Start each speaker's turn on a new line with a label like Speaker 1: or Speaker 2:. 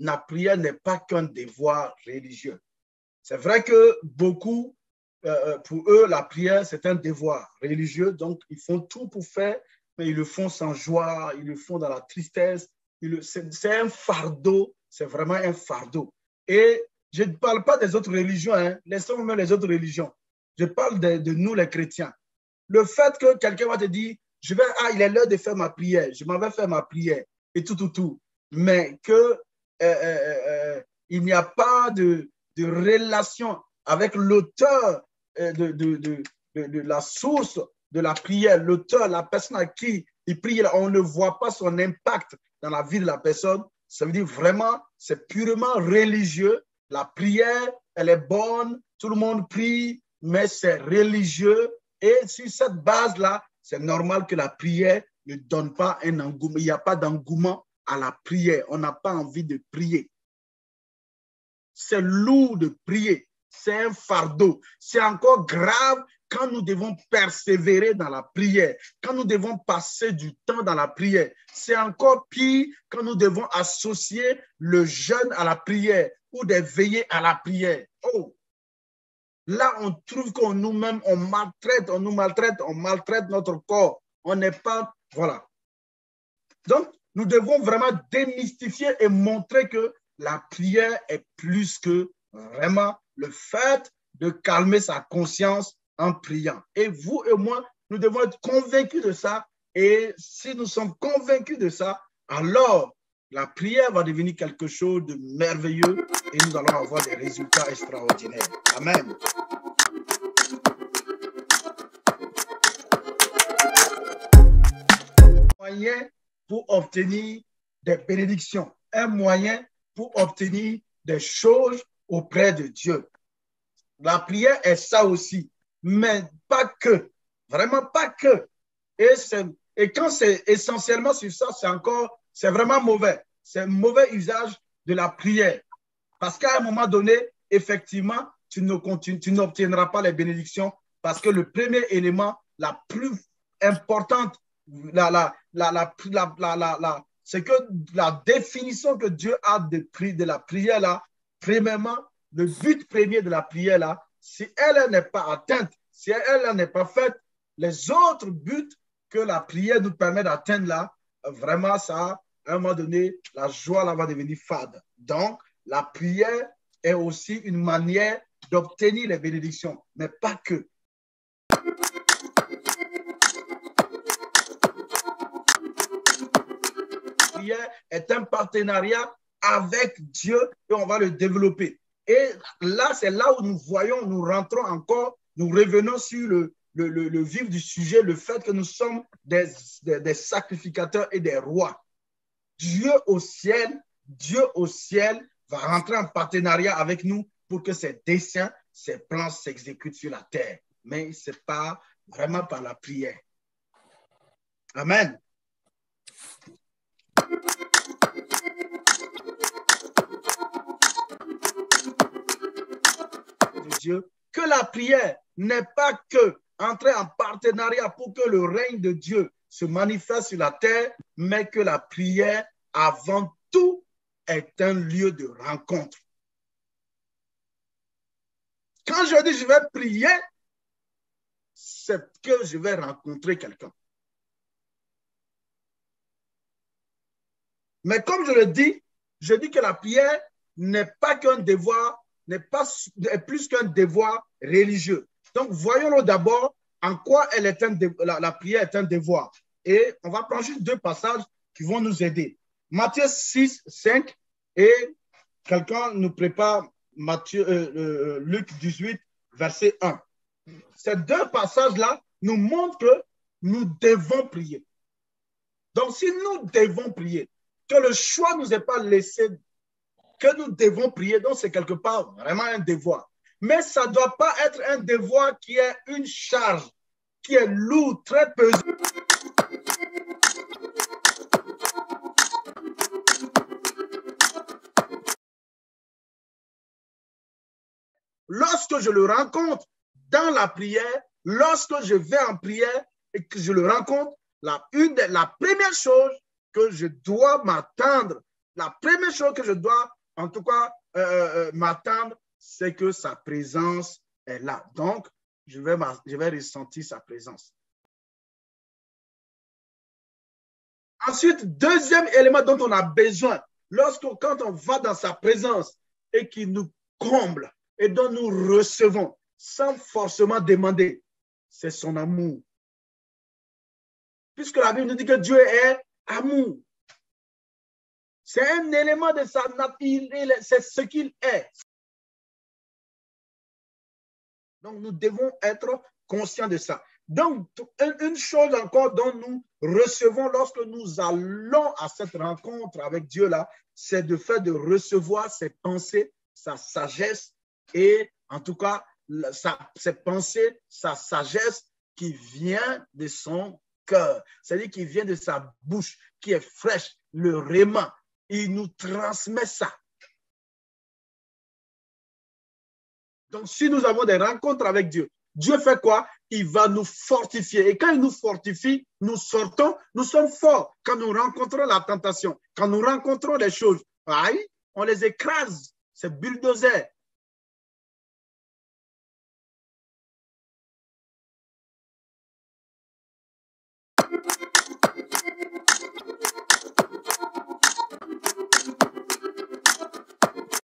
Speaker 1: la prière n'est pas qu'un devoir religieux. C'est vrai que beaucoup, pour eux, la prière, c'est un devoir religieux. Donc, ils font tout pour faire, mais ils le font sans joie, ils le font dans la tristesse. C'est un fardeau, c'est vraiment un fardeau. Et je ne parle pas des autres religions, hein. Laissons même les autres religions. Je parle de nous, les chrétiens. Le fait que quelqu'un va te dire, il est l'heure de faire ma prière, je m'en vais faire ma prière, et tout. Mais que il n'y a pas de relation avec l'auteur de la source de la prière, l'auteur, la personne à qui il prie, on ne voit pas son impact dans la vie de la personne. Ça veut dire vraiment, c'est purement religieux. La prière, elle est bonne, tout le monde prie, mais c'est religieux. Et sur cette base-là, c'est normal que la prière ne donne pas un engouement. Il n'y a pas d'engouement à la prière. On n'a pas envie de prier. C'est lourd de prier. C'est un fardeau. C'est encore grave quand nous devons persévérer dans la prière, quand nous devons passer du temps dans la prière. C'est encore pire quand nous devons associer le jeûne à la prière ou des veillées à la prière. Oh! Là, on trouve qu'on nous-mêmes, on nous maltraite, on maltraite notre corps. On n'est pas... Voilà. Donc, nous devons vraiment démystifier et montrer que la prière est plus que vraiment le fait de calmer sa conscience en priant. Et vous et moi, nous devons être convaincus de ça. Et si nous sommes convaincus de ça, alors la prière va devenir quelque chose de merveilleux et nous allons avoir des résultats extraordinaires. Amen. Moyen pour obtenir des bénédictions, un moyen pour obtenir des choses auprès de Dieu. La prière est ça aussi, mais pas que, vraiment pas que. Et quand c'est essentiellement sur ça, c'est vraiment mauvais. C'est un mauvais usage de la prière. Parce qu'à un moment donné, effectivement, tu n'obtiendras pas les bénédictions parce que le premier élément, la plus importante, c'est que la définition que Dieu a de la prière là, premièrement, le but premier de la prière là, si elle n'est pas atteinte, si elle n'est pas faite, les autres buts que la prière nous permet d'atteindre là, vraiment ça, à un moment donné, la joie là va devenir fade. Donc, la prière est aussi une manière d'obtenir les bénédictions, mais pas que. La prière est un partenariat avec Dieu et on va le développer. Et là, c'est là où nous voyons, nous rentrons encore, nous revenons sur le vif du sujet, le fait que nous sommes des sacrificateurs et des rois. Dieu au ciel va rentrer en partenariat avec nous pour que ses desseins, ses plans s'exécutent sur la terre. Mais ce n'est pas vraiment par la prière. Amen. De Dieu, que la prière n'est pas que entrer en partenariat pour que le règne de Dieu se manifeste sur la terre, mais que la prière, avant tout, est un lieu de rencontre. Quand je dis je vais prier, c'est que je vais rencontrer quelqu'un. Mais comme je le dis, je dis que la prière n'est pas qu'un devoir, n'est plus qu'un devoir religieux. Donc, voyons-le d'abord en quoi la prière est un devoir. Et on va prendre juste deux passages qui vont nous aider. Matthieu 6, 5 et quelqu'un nous prépare Luc 18, verset 1. Ces deux passages-là nous montrent que nous devons prier. Donc, si nous devons prier, que le choix ne nous est pas laissé, que nous devons prier, donc c'est quelque part vraiment un devoir. Mais ça ne doit pas être un devoir qui est une charge, qui est lourd, très pesant. Lorsque je le rencontre dans la prière, lorsque je vais en prière et que je le rencontre, la première chose que je dois m'attendre, la première chose que je dois, en tout cas, m'attendre, c'est que sa présence est là. Donc, je vais ressentir sa présence. Ensuite, deuxième élément dont on a besoin, quand on va dans sa présence et qu'il nous comble et dont nous recevons sans forcément demander, c'est son amour. Puisque la Bible nous dit que Dieu est amour. C'est un élément de sa nature, c'est ce qu'il est. Donc, nous devons être conscients de ça. Donc, une chose encore dont nous recevons lorsque nous allons à cette rencontre avec Dieu là, c'est de faire de recevoir ses pensées, sa sagesse et en tout cas, ses pensées, sa sagesse qui vient de son cœur, c'est-à-dire qui vient de sa bouche, qui est fraîche, le réma. Il nous transmet ça. Donc, si nous avons des rencontres avec Dieu, Dieu fait quoi? Il va nous fortifier. Et quand il nous fortifie, nous sortons, nous sommes forts. Quand nous rencontrons la tentation, quand nous rencontrons les choses, on les écrase. C'est bulldozer.